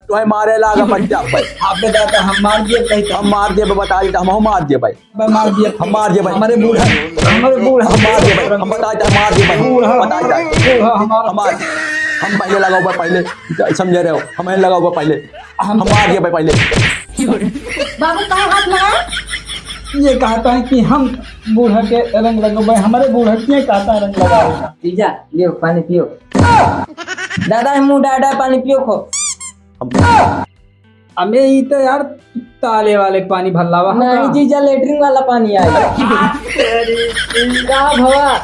तुम्हें मारे लागा बच्चा भाई। आपने दादा हम मार दिए कहीं हम मार दिए बता देता हम मार दिए भाई। मार दिए हम मार दिए भाई। हमारे बूढ़ा हम मार दिए भाई। हम बता देता मार दिए भाई। बता देता हमारा हम पहले लगा हुआ पहले समझे रहे हो हमें लगा हुआ पहले हम मार दिए भाई पहले। बाबू का हाथ लगाया। ये कहता है कि हम बूढ़ा के रंग लगाओ हमारे बूढ़ा के कहता रंग लगाओ। जीजा लियो पानी पियो। दादा मुंह डाटा पानी पियो खो। हमें ये तो यार ताले वाले पानी भल्लावा नहीं जीजा लेटरिन वाला पानी आएगा। का भवा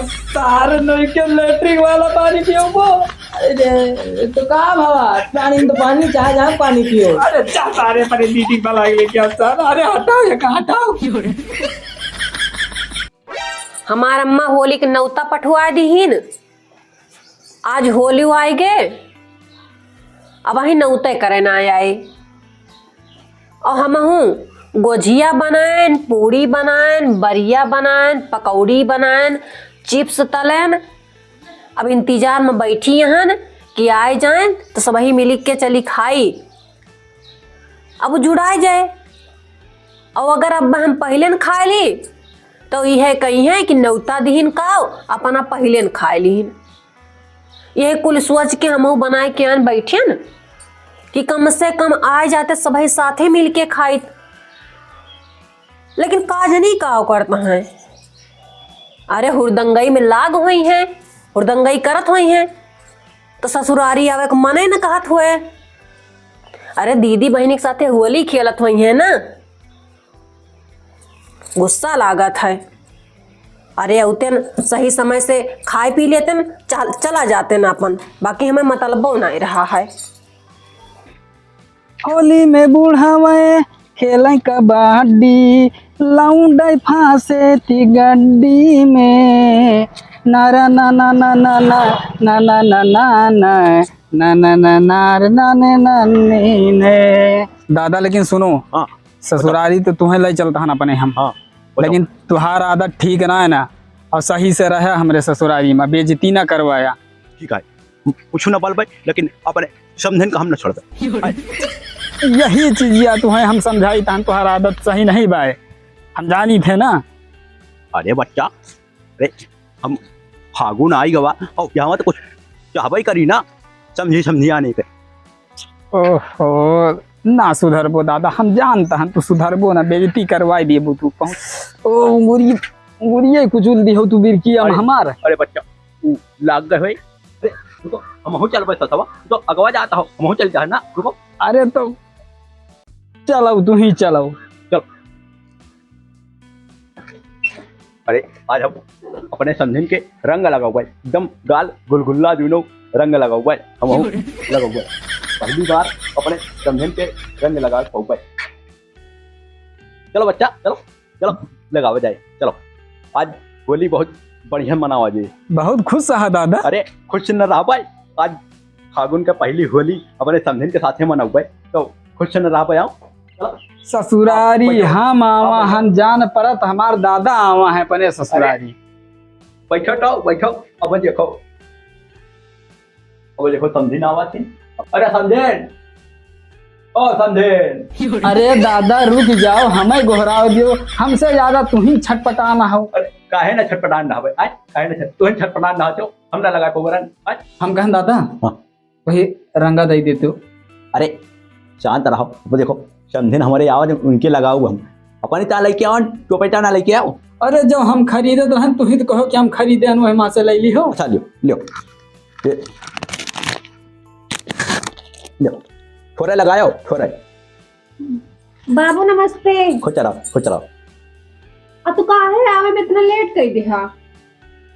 सारे नहीं के लेटरिन वाला पानी पियो वो। अरे तो का भवा पानी तो पानी चाहे जहाँ पानी पियो। अरे सारे पर मीटिंग वाला क्या सर। अरे हटाओ ये कहाँ हटाओ। हमार अम्मा होली के नौता पठवा दीहीन। आज होली आई गे अब वही नौते करे ना आए और हम गोजिया बनाएन पूड़ी बनाएन बरिया बनाएन पकौड़ी बनाएन चिप्स तलेन। अब इंतजार में बैठी हन कि आए जाए तो सब ही मिल के चली खाई। अब जुड़ाई जाए और अगर अब हम पहले न खाए ली तो यह कही है कि नौता दीन का अपना पहले न खाए लीन। यह कुल सोच के हम बनाए के आन बैठे न कि कम से कम आए जाते सभी साथे मिल के खाई। लेकिन काज नहीं का करता है। अरे हुरदंगई में लाग हुई है हुरदंगई करत हुई है तो ससुरारी आवे के मने न कहत हुए। अरे दीदी बहनी के साथे होली खेलत हुई है ना गुस्सा लागत है। अरे औतेन सही समय से खाए पी लेते न चला जाते न अपन बाकी हमें मतलबो नहीं रहा है। होली में बूढ़ावे खेलें कबड्डी लौंडे फांसे थी गड्डी में नारा ना ना ना ना ना ना ना ना ना ना ना ना ना नार नाने नानी ने। दादा लेकिन सुनो हाँ ससुरारी तो तुम्हें ले चलता है ना अपने हम। हाँ लेकिन तुम्हारा आदत ठीक ना है ना और सही से रहे हमरे ससुरारी में बेइज्जती ना करवाया। ठीक है कुछ ना बोल भाई लेकिन अपने समझन का हम न छोड़ दे। यही चीज या तुम्हें हम समझाई था तुम्हारा आदत सही नहीं बाय हम जानी थे ना। अरे बच्चा अरे हम फागुन आई गवा और यहाँ तो कुछ चाहबई करी ना समझी समझी आने के। ओहो ना सुधरबो दादा हम जानता हम तू सुधरबो ना बेइज्जती करवाई दिए तू पहुंच ओ मुरी मुरिये कुचुल दी हो तू बिरकिया में हमार। अरे बच्चा लाग गए भाई। अरे रुको हम हो चल बस तवा तो अगवा जाता हो हम हो चल जा ना रुको। अरे तो चलो तू ही चलो चल। अरे आज हम अपने समझन के रंग लगाओ भाई एकदम गाल गुलगुल्ला दूनो रंग लगाओ भाई हम लगाओ भाई पहली बार अपने समझन के रंग लगा भाई। चलो बच्चा चलो चलो लगाओ जाए चलो। आज होली बहुत बढ़िया मनावा जी। बहुत खुश है दादा। अरे खुश न रहा भाई आज फागुन का पहली होली अपने समझन के साथ मनाओ भाई तो खुश न रहा भाई। आओ चलो ससुरारी हम आवा हम जान परत हमार दादा आवा है अपने ससुरारी। बैठो तो बैठो अब देखो समझिन आवा थी। अरे समझेन ओ समझेन। अरे दादा रुक जाओ हमें गोहराव दियो हमसे ज्यादा तू ही छटपटाना हो। अरे काहे ना छटपटान ना भाई आज काहे ना तू छटपटान ना हो हम ना लगा कोबरन आज हम कहन दादा हाँ। वही रंगा दे देते हो। अरे शांत रहो वो देखो समझिन हमारे आवाज उनके लगाओ हम अपनी ता लेके आओ टोपेटा ना लेके आओ। अरे जो हम खरीदे तो हम तू ही तो कहो कि हम खरीदे वही माँ से ले ली हो। अच्छा लियो लियो लियो थोड़े लगाओ थोड़े। बाबू नमस्ते। खुच रहो अब तू काहे आवे में इतना लेट कर दिया।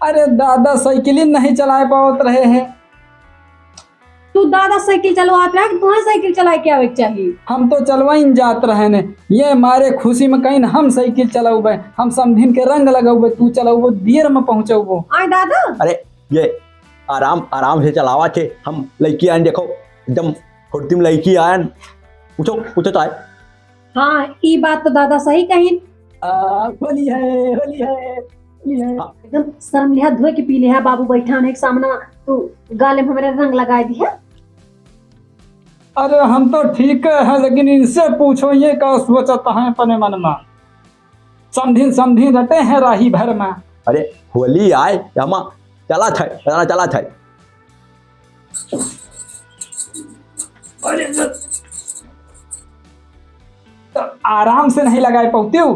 अरे दादा साइकिल ही नहीं चलाए पावत रहे हैं। तू दादा साइकिल चलवाते रहा तुम्हारा साइकिल चला के आवे चाहिए। हम तो चलवाई जात रहे ने ये मारे खुशी में कहीं हम साइकिल चलाऊ हम समझिन के रंग लगाऊ तू चलाऊ देर में पहुंचाऊ। आए दादा अरे ये आराम से चलावा थे हम लड़की आन देखो एकदम फुर्ती में लड़की आन पूछो तो आए। हाँ ये बात तो दादा सही कही। होली है होली है होली है। एकदम शर्म लिहा धोए के पी लिहा बाबू बैठा एक सामने तू गाले में हमारे रंग लगा दिया। अरे हम तो ठीक है, लेकिन इनसे पूछो ये का सोचता है अपने मन में। समझी समझी रटे हैं राही भर में। अरे होली आए हम चला थे चला थे। अरे तो आराम से नहीं लगाए पाते हो।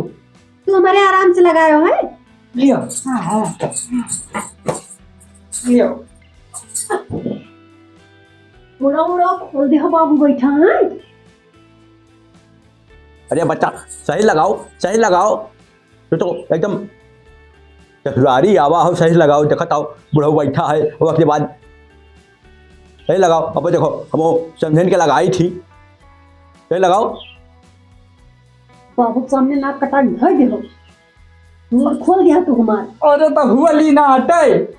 तू हमारे आराम से लगाए हो है। लियो। हाँ लियो। उड़ा उड़ा खोल दे हो बाबू बैठा है। अरे बच्चा सही लगाओ तो एकदम ससुरारी आवा हो, सही लगाओ। देखता हो बुढ़ऊ बैठा है और उसके बाद सही लगाओ। अब देखो हम समझन के लगाई थी, सही लगाओ। बाबू सामने नाक कटा धर दे हो। मुंह खोल गया तू हमारा। अरे तो हुआ ली ना हटे।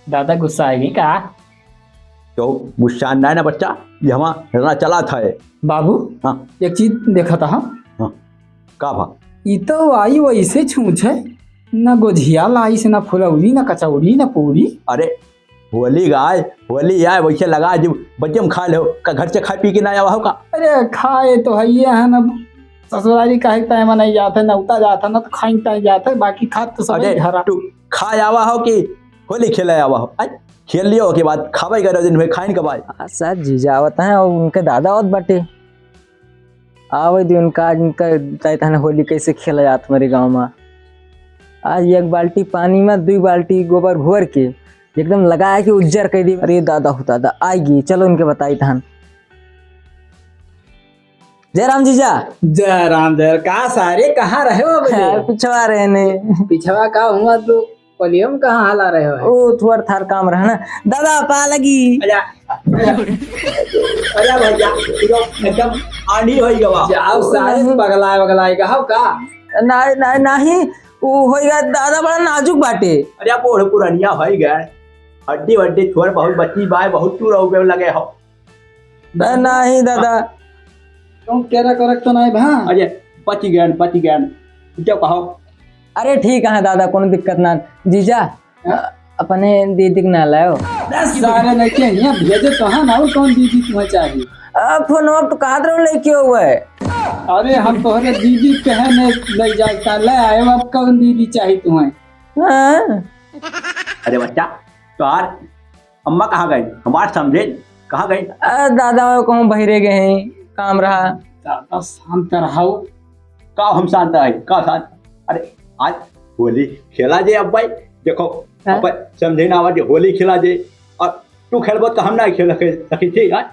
दादा गुस्सा आएगी का? तो गुस्सा ना ना बच्चा, ये हमारा रहना चला था। बाबू हाँ एक चीज देखा था। हाँ का भा ई तो आई वैसे छूछ है, न गोझिया लाई से, न फुलौरी, न कचौड़ी, न पूरी। अरे होली आए वैसे लगा जो बच्चे में खा लो का, घर से खा पी के ना आवा हो का। अरे खाए तो है ये है न, ससुरारी काहे टाइम नहीं जाते, न उता जाता न तो खाई टाइम जाते, बाकी खात तो सब अरे घरा। तू खा आवा हो कि होली खेले आवा हो? खेल लियो के बाद खावे करो दिन में खाइन कबाई। सर जीजा आवत है और उनके दादा आवत बाटे। आवे दी उनका आज उनका तय होली कैसे खेला जात हमारे गाँव में। आज एक बाल्टी पानी में 2 बाल्टी गोबर घोर के एकदम लगाया कि उज्जर कर दी। अरे दादा हो दादा आएगी, चलो उनके बताई थान। जय राम जीजा। जय राम जय का सारे कहाँ रहे हो? पिछवा रहे ने। पिछवा का हुआ तो पलियम कहाँ हला रहे हो? ओ थोड़ा थार काम रहा ना दादा पा लगी। अरे भैया एकदम आंधी होई गवा। जाओ सारे बगलाए कहो का? नहीं वो होइगा दादा बड़ा नाजुक बाटे। अरे आप ओढ़ पुरानिया होई गए, हड्डी वड्डी थोड़ बहुत बच्ची बाय बहुत टूर हो गए लगे हो। नहीं दादा तुम केरा करक तो नहीं भा। अरे पची गए क्या कहो? अरे ठीक है दादा कोनो दिक्कत ना। जीजा अपने दीदी के ना लाओ। सारे नहीं के यहाँ भेजे तो हाँ ना, और कौन दीदी तुम्हें चाहिए? फोन तो कहा रहो लेके हुआ है। अरे हम तो दीदी कहने ले जाता ले आए, अब कौन दीदी चाहिए तुम्हें? हाँ? अरे बच्चा तार अम्मा कहाँ गई? हमारे समझे कहाँ गई? दादा कहूँ बहरे गए हैं, काम रहा। दादा शांत रहो। का हम शांत है का शांत? अरे आज होली खेला जे अब भाई देखो अब समझे ना आवाज होली खेला जे, और तू खेलबो तो हम ना खेल सकी थी। आज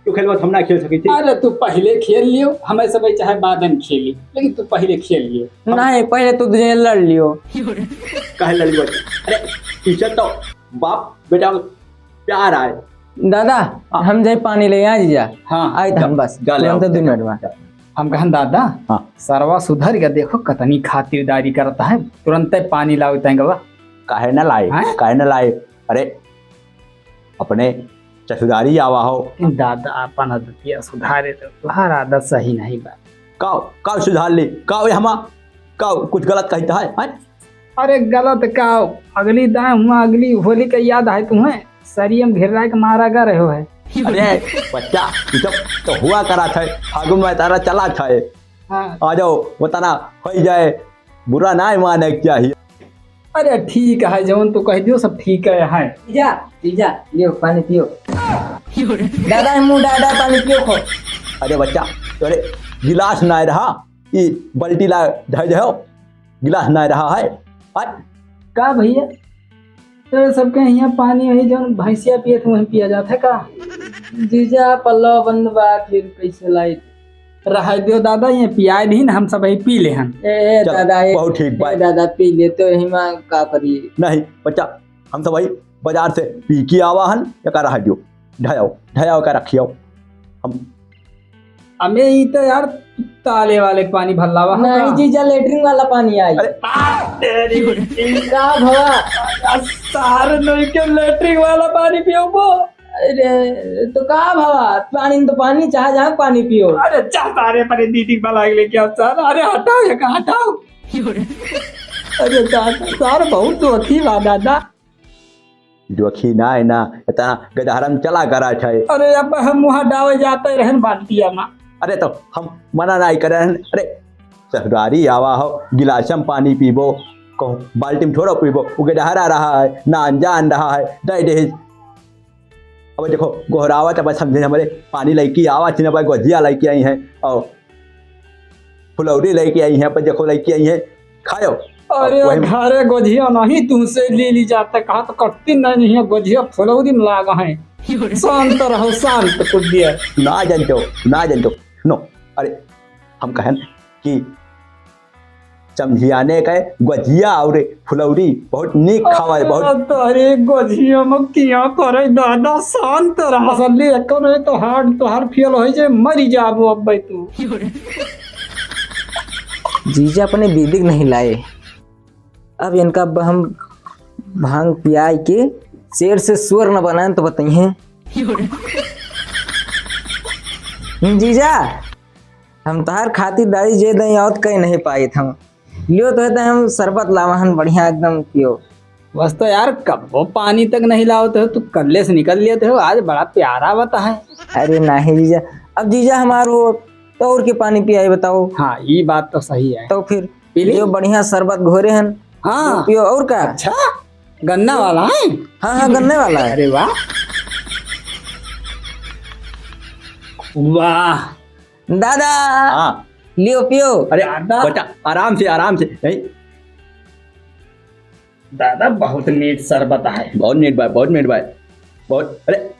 तू खेलबो तो हम ना खेल सकी थी। अरे तू पहले खेल लियो, हमें सब चाहे बादन खेली, लेकिन तू पहले खेल लियो। नहीं पहले तू तुझे लड़ लियो। कहे लड़ी बच्चा? अरे पीछे तो बाप बेटा प्यार आए। दादा हम जाए पानी ले यहाँ जीजा। हाँ आए हम बस हम तो 2 मिनट में। हम कहन दादा हाँ सरवा सुधर गया, देखो कतनी खातिरदारी करता है, तुरंत पानी लाओ तेंगवा। काहे न लाए? काहे न लाए? अरे अपने ससुरारी आवा हो। दादा अपन आदतिया सुधारे तो तुम्हारा आदत सही नहीं बा। का सुधार ले का हमा का कुछ गलत कहता है? अरे गलत का अगली दाएं हुआ, अगली होली का याद है तुम्हें? सरियम घेरा के मारा गा रहे हो है। अरे बच्चा तो हुआ करा था, फागुन में तारा चला था। हाँ। आ जाओ बताना हो जाए, बुरा ना माने चाहिए। अरे ठीक है जवन तो कह दियो सब ठीक है। जीजा जीजा लियो पानी पियो। दादा मुँह डाटा पानी पियो खो। अरे बच्चा अरे गिलास ना रहा, ये बल्टी ला ढह जाओ, गिलास ना रहा है। का भैया तो सबके यहाँ पानी वही जो भैंसिया पिए थे वही पिया जाता है का? जीजा पल्लो बंद बात फिर कैसे लाई रह दियो दादा, ये पिया दी ना हम सब पी ले हम। ए दादा बहुत ठीक बात। दादा पी ले तो यही में का करिए? नहीं बच्चा हम सब वही बाजार से पी के आवा हन, या रहा दियो ढयाओ का रखियो। हम हमें ये तो यार ताले वाले पानी भल्लावा। नहीं जीजा लेटरिन वाला पानी आई। का भवा सारे नहीं के लेटरिन वाला पानी पियो वो। अरे तो का भवा पानी तो पानी चाहे जहाँ पानी पियो। अरे जा सारे पर दीदी वाला लेके आओ सर। अरे हटाओ ये का हटाओ। अरे दादा सर बहुत दुखी बा दादा। दुखी ना है ना, इतना गदहरम चला करा छे। अरे अब हम वहाँ डावे जाते रहन बाल्टिया में। अरे तो हम मना नहीं करे। अरे ससुरारी आवा हो, गिलासम पानी पीबो, कहो बाल्टी में थोड़ा पीबो, वो गदहरा रहा है ना अनजान रहा है, दे दे। अब देखो गोहरावत अब समझे हमारे पानी लड़की आवा थी ना, गोजिया लड़की आई हैं और फुलौरी लेके आई हैं, पर देखो लड़की आई है खाओ। अरे घरे गोझिया नहीं तुमसे ले ली जाता, कहा तो कटती नहीं है गोझिया, फुलौरी में लागा है। शांत रहो शांत कुछ दिया ना जानते नो। अरे हम कहें कि समझियाने का गोजिया और फुलौरी बहुत नीक खावा है, बहुत। अरे गोझिया में किया करे दादा, शांत रहो। असली करे तो हार्ड फेल हो जाए, मरी जाबो अब भाई तू। जीजा अपने दीदी नहीं लाए, अब इनका हम भांग पियाई के शेर से सुअर न बनाए तो बताइए। जीजा हम तहार खातिरदारी जे दई और कहीं नहीं पाए थे, लियो तो है हम शरबत लावाहन बढ़िया एकदम पियो। बस तो यार कब वो पानी तक नहीं लाओ तू कल्ले से निकल लिए थे, आज बड़ा प्यारा बता है। अरे नहीं जीजा, अब जीजा हमारो तो और के पानी पियाई बताओ। हाँ ये बात तो सही है। तो फिर पियो बढ़िया शरबत घोरे हन। हाँ पियो और का। अच्छा गन्ना वाला है। हाँ गन्ने वाला है। अरे वाह वाह दादा हाँ लियो पियो। अरे दादा। बच्चा आराम से नहीं। दादा बहुत नीट शरबत है। बहुत नीट भाई बहुत। अरे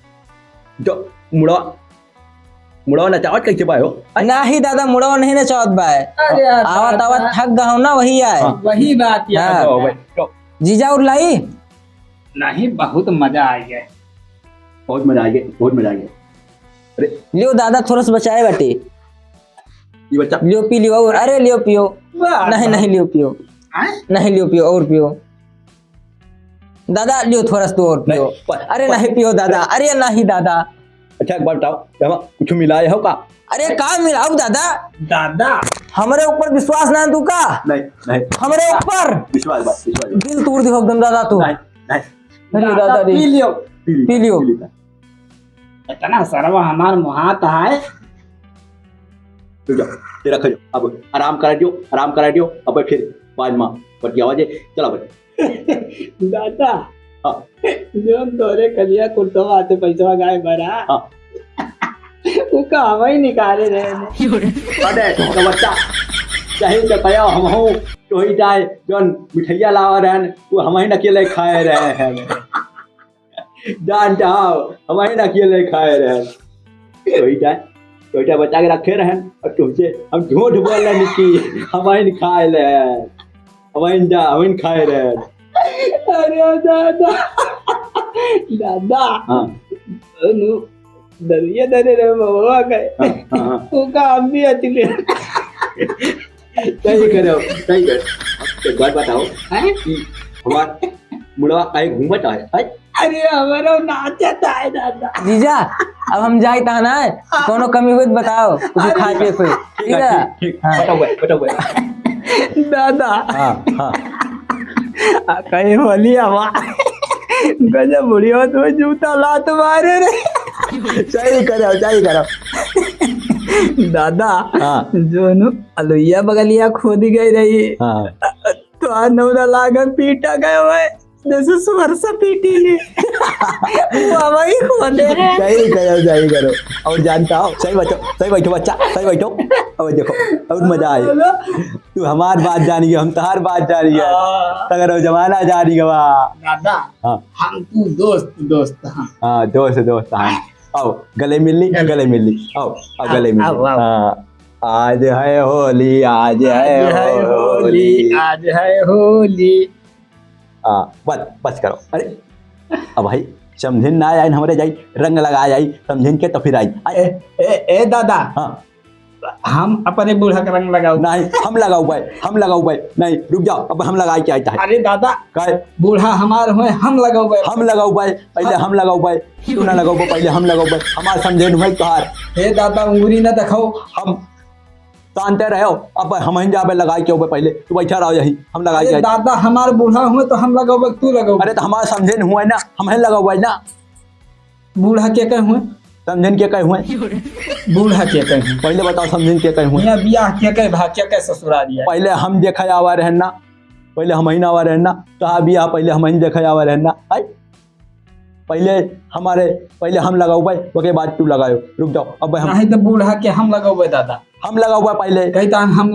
जो मुड़वा नचावत कैसे भाई हो? नहीं दादा मुड़वा नहीं ना चाहत बा। अरे यार आवत आवत थक गहो ना वही आए। हाँ। वही बात यार। हाँ। तो भाई तो जीजा और लाई नहीं बहुत मजा आ गया। बहुत मजा आ गया। अरे लियो दादा थोड़ा सा बचाए बाटे। ये बच्चा लियो पी लियो और अरे लियो पियो। वाह। नहीं लियो पियो। हैं? नहीं लियो पियो और पियो। दादा लियो थोड़ा सा तो और पियो। नहीं, अरे नहीं पियो दादा। अरे नहीं दादा। अच्छा एक बार बताओ कुछ मिलाए हो का? अरे का मिलाऊ दादा, दादा हमारे ऊपर विश्वास ना तू का। नहीं हमारे ऊपर विश्वास दिल तोड़ दियो एकदम दादा तू। नहीं अरे दादा रे पी लियो। पी लियो। इतना सरवा हमार मुहात है। तो जाओ तेरा खो अब आराम करा दियो अब फिर बाद में बटी आवाज चला भाई। दादा हाँ जो तोरे कलिया कुर्तवा आते पैसा गाय भरा हाँ वो कहवा ही निकाले रहे। अरे तो बच्चा चाहे तो कया हम हो तो ही जाए जोन मिठैया लावा रहन वो हम ही न अकेले खाए रहे हैं। जान जाओ हम ही न अकेले खाए रहे तो ही जाए बच्चा के रखे रहन और तुमसे हम झूठ बोल रहे कि हम ही खाए रहे, हम ही खाए रहे। अरे दादा दादा हाँ दरिया दरे रे मवा गए हाँ वो काम भी अच्छी सही करो एक बात बताओ कि हमारा मुड़वा कहीं घूमत है? अरे हमारा नाचता है दादा। जीजा अब हम जाए ता ना कोनो कमी हुई तो बताओ कुछ खा के कोई। ठीक है ठीक हाँ। बताओ दादा हाँ हाँ कहीं होली हवा गजब बुढ़िया तो जूता लात मारे रे। सही करो दादा हाँ जो नु अलुइया बगलिया खोदी गई रही हाँ तो नौरा लागन पीटा गए हुए जैसे सुअर से पीटी ने वही खोदे। सही करो और जानता हो सही बैठो बच्चा सही बैठो। अब देखो और मजा आए तू हमार बात जानिए हम तहार बात जानिए अगर जमाना जानिए वाह। दादा हाँ हम तू दोस्त हाँ। हाँ दोस्त हाँ आओ गले मिल ली आओ गले मिल ली आओ। हाँ आज है होली आज है होली आज है होली। हाँ बस करो। अरे अब भाई समझिन ना आए हमारे जाई रंग लगा जाई समझिन के तो फिर आई ए दादा हाँ हम अपने बूढ़ा का रंग लगाओ। नहीं हम लगाओ भाई नहीं रुक जाओ अब हम लगाई के आए। अरे दादा काय बूढ़ा हमार हुए हम लगाओ भाई पहले हम लगाओ भाई तू ना लगाओ पहले हम लगाओ भाई हमारे समझे भाई तोहार। हे दादा उंगली न दिखाओ। हम शांत रहो। अब हम ही जाबे लगाई के पहले तू बैठा रहो यही हम लगाई अरे के। दादा हमार बूढ़ा हुए तो हम लगाओ तू लगाओ। अरे तो हमारा समझे हुआ है ना, हम ही लगाओ ना। बूढ़ा के कहे हुए? समझन के कहे हुए? बूढ़ा के कहे हुए? पहले बताओ समझन के कहे हुए? यहाँ बियाह के कहे भाग के कहे ससुरा दिया। पहले हम देखा आवा रहना, पहले हम ही ना आवा रहना। कहा बियाह पहले हम ही देखा आवा रहना। आई पहले हम लगाओ भाई, उसके बाद तू लगाओ। रुक जाओ अब हम नहीं तो बूढ़ा के हम लगाओ दादा। हम लगाओ भाई पहले। कही हम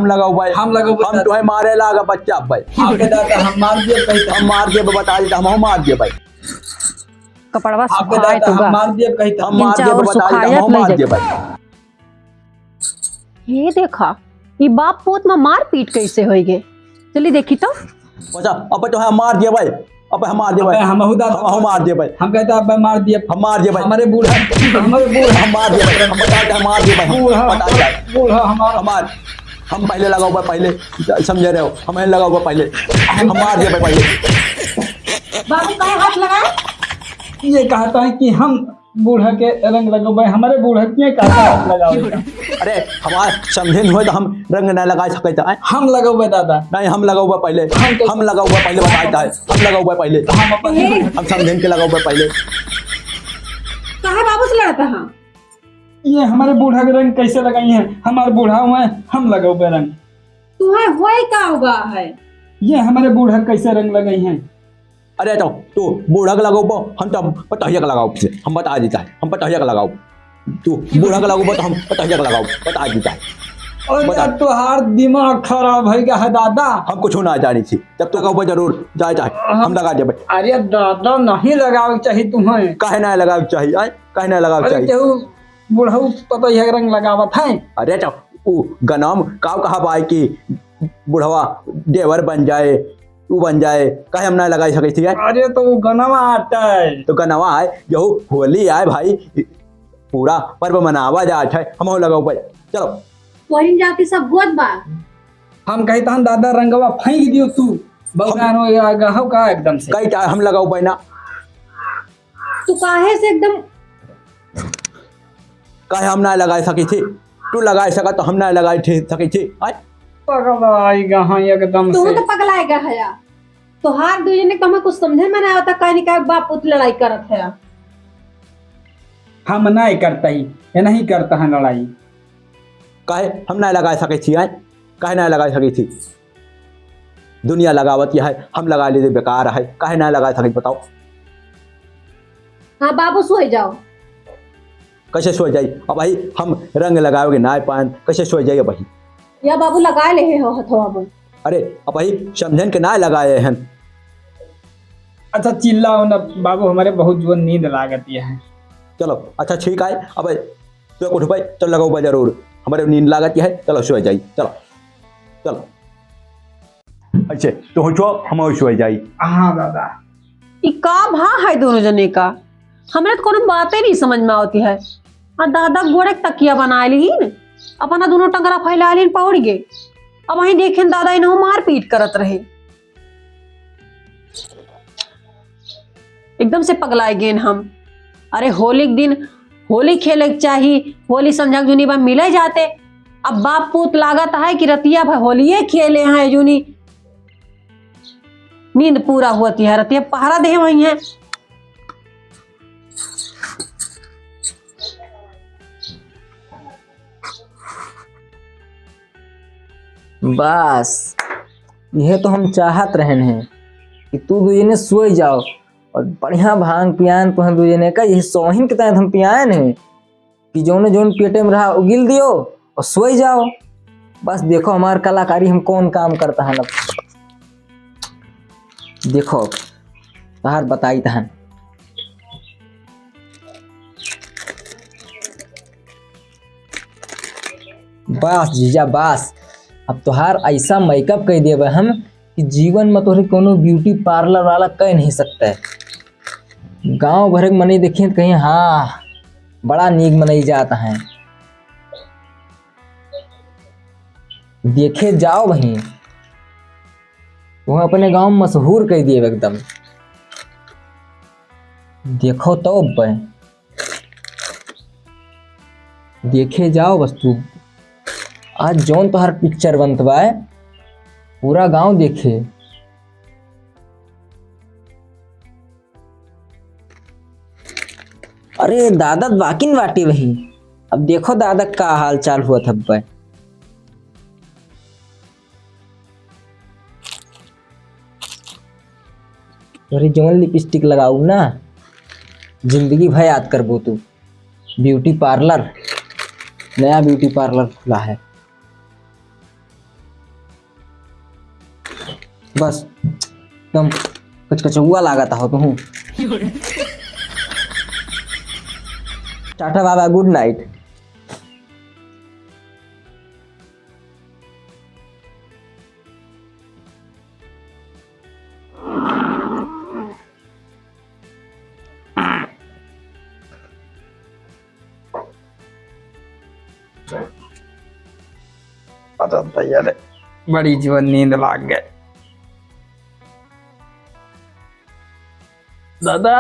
लगाओ भाई हम लगाओ हम तुम्हें मारे लागा बच्चा भाई। दादा हम मार दिए कही हम मार दिए बता देता हम मार दिए भाई। कपड़वा आपके सुखाए दादा तो हम मार दिए कही हम मार दिए और बता देता हम मार दिए भाई। ये देखा ये बाप पोत में मार पीट कैसे होई गे। चली देखी तो। अच्छा अब तो हम मार दिए भाई। अब हम मार दिए भाई। हम हम मार दिए भाई। हम कहते अब मार दिए। हम मार दिए भाई। हमारे बूढ़ा हम मार दिए भाई। हम बता देते हम मार दिए भाई। बूढ़ा हमारा हमार हम पहले लगाओ भाई पहले समझे रहे हो। हम लगाओ पहले हम मार दिए भाई पहले। बाबू कहे हाथ लगाए? ये कहता है कि हम बूढ़ा के रंग लगाओ भाई। हमारे बूढ़ा के कहता है लगाओ। अरे हमारे समझे नहीं हो तो हम रंग नहीं लगा सकते हैं। हम लगाओ भाई दादा। नहीं हम लगाओ पहले। हम लगाओ पहले बताता है। हम लगाओ पहले। हम समझे के लगाओ पहले। कहे बाबू से लड़ता है? ये हमारे बूढ़ा के रंग कैसे लगाई हैं? हमारे बूढ़ा हुए हम लगाओ भाई रंग। तुम्हें होए का होगा है? ये हमारे बूढ़ा कैसे रंग लगाई हैं? अरे तो तू बूढ़ा का लगाओ हम तो पतहिया का लगाओ से हम बता देता है। हम पतहिया का लगाओ तू बूढ़ा का लगाओ तो हम पतहिया का लगाओ बता देता है। और तुहार दिमाग खराब है क्या है दादा? हम कुछ ना जानी थी जब तो कहो जरूर जाए चाहे हम लगा दे भाई। अरे दादा नहीं लगाओ चाहिए तुम्हें। काहे ना लगा चाहिए आए काहे ना लगा अरे चाहिए। केहू बूढ़ा पता यह रंग लगावत है। अरे तो वो गनाम काव कहा पाए कि बुढ़वा देवर बन जाए तू बन जाए काहे हम ना लगा सके थी। अरे तो गनवा आता है तो गनवा है जो होली आए भाई पूरा पर्व मनावा जाता है हम लगाओ भाई चलो। तोहरी जाति सब गोद बा। हम कहता हूँ दादा रंगवा फेंक दियो तू बगानो या गहव का एकदम से। कई चाहे हम लगाओ भाई ना। तू काहे से एकदम काहे हम ना लगा सकी थी। तू लगा सका तो हम ना लगा सकी थी। पगलाई गहा एकदम तू से। तो पगलाएगा है यार। तोहार दो जने तो हमें कुछ समझे में नहीं आता कहीं नहीं कहीं बाप पुत लड़ाई करत है। हम नहीं करता ही ये नहीं करता है लड़ाई। काहे हम ना लगा सके थी काहे ना लगा सकी थी। दुनिया लगावत यह है हम लगा लीजिए बेकार है काहे ना लगा सके बताओ। हाँ बाबू सो जाओ। कैसे सो जाई अब भाई हम रंग लगाओगे ना पान कैसे सो जाइए भाई। या बाबू लगा ले हो हथवा में। अरे अब भाई समझन के ना लगाए हैं। अच्छा चिल्लाओ ना बाबू हमारे बहुत जोर नींद लागती है। चलो अच्छा ठीक है अब तो उठ भाई चल लगाओ भाई जरूर हमारे नींद लागत है। चलो सो जाई चलो चलो। अच्छे तो हो छो हम सो जाई। हाँ दादा। ई का भा है दोनों जने का। हमरा तो कोनो बातें नहीं समझ में आती है। आ दादा गोड़े के तकिया बना लीन अपना दोनों टंगरा फैला लीन पौड़ गे। अब वहीं देखें दादा इन्हों मार पीट करत रहे। एकदम से पगलाए गेन हम। अरे होली के दिन होली खेले चाहिए। होली संझा जुनी बा मिले जाते। अब बाप पूत लागत है कि रतिया भाई होलिये खेले हैं जुनी नींद पूरा होती है रतिया पहरा दे वही है। बस यह तो हम चाहत रहन हैं कि तू दुजने सोई जाओ और बढ़िया भांग पियान तुम दुजने का यही सोहिन के तहत हम पियान है कि जोन जोन पेटे में रहा उगिल दियो और सोई जाओ। बस देखो हमार कलाकारी हम कौन काम करता है। देखो बाहर बताई तहन बस जीजा बस अब तोहार ऐसा मेकअप कर देवे हम कि जीवन में तोहरे कोनो ब्यूटी पार्लर वाला कह नहीं सकता है। गांव भर के मनी देखिए कहीं हाँ बड़ा नीक मनाई जाता है। देखे जाओ वहीं वह अपने गांव में मशहूर कर दिए एकदम। देखो तो देखे जाओ बस तू आज जौन तोहर पिक्चर बनत बा पूरा गांव देखे। अरे दादा बाकिन बाटी वही। अब देखो दादा का हाल चाल हुआ था भाई। अरे जौन लिपस्टिक लगाऊ ना जिंदगी भर याद करबो तू। ब्यूटी पार्लर, नया ब्यूटी पार्लर खुला है। बस एकदम कचकचुआ लागता हो तू। टाटा बाबा, गुड नाइट। भैया बड़ी जीवन नींद लाग गए। दादा,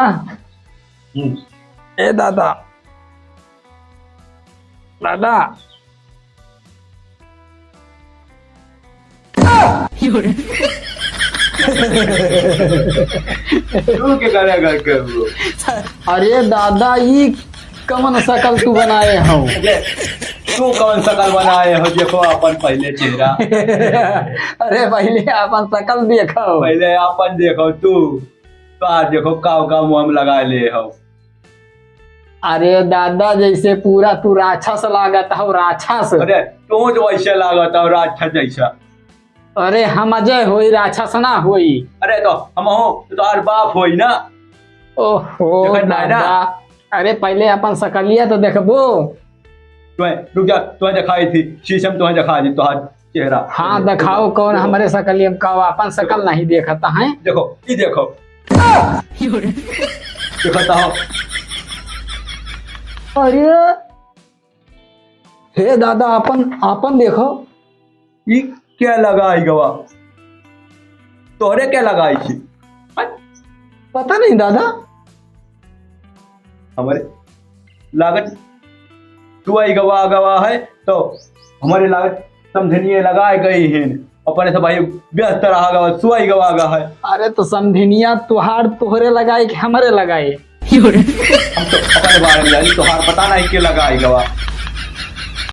ए दादा, दादा तू क्या करेगा करो? अरे दादा ये कमन शकल तू बनाए हो। तू कौन शकल बनाए हो? देखो अपन पहले चेहरा, अरे पहले अपन शकल देखो। पहले अपन देखो। तू का देखो का मुंह में लगा ले हो। अरे दादा जैसे पूरा तू राक्षस लागत हो, राक्षस। अरे तू तो वैसे लागत हो राक्षस जैसा। अरे हम अजय होई, राक्षस ना होई। अरे तो हम हो तो हर बाप होई ना। ओहो देखत नहीं ना? दादा, अरे पहले अपन शकलिया तो देखबो। तुम्हें रुक जा, तुम्हें दिखाई थी शीशम, तुम्हें दिखा दी तो चेहरा। हाँ दिखाओ कौन हमारे शकलिया का अपन शकल नहीं देखता है। देखो ये देखो, देखता हो। अरे हे दादा अपन अपन देखो। ये क्या लगाई गवा? तोहरे क्या लगाई थी? पता नहीं दादा। हमारे लागत तू आई गवा गवा है तो हमारे लागत समझनिए लगाए गई हैं। अपने से भाई व्यस्त रहा गवा, सुई गवा गा है। अरे तो समधिनिया तुहार तोहरे लगाए कि हमारे लगाए? हम तो अपने बारे में जानी, तोहार पता नहीं के लगाई गवा।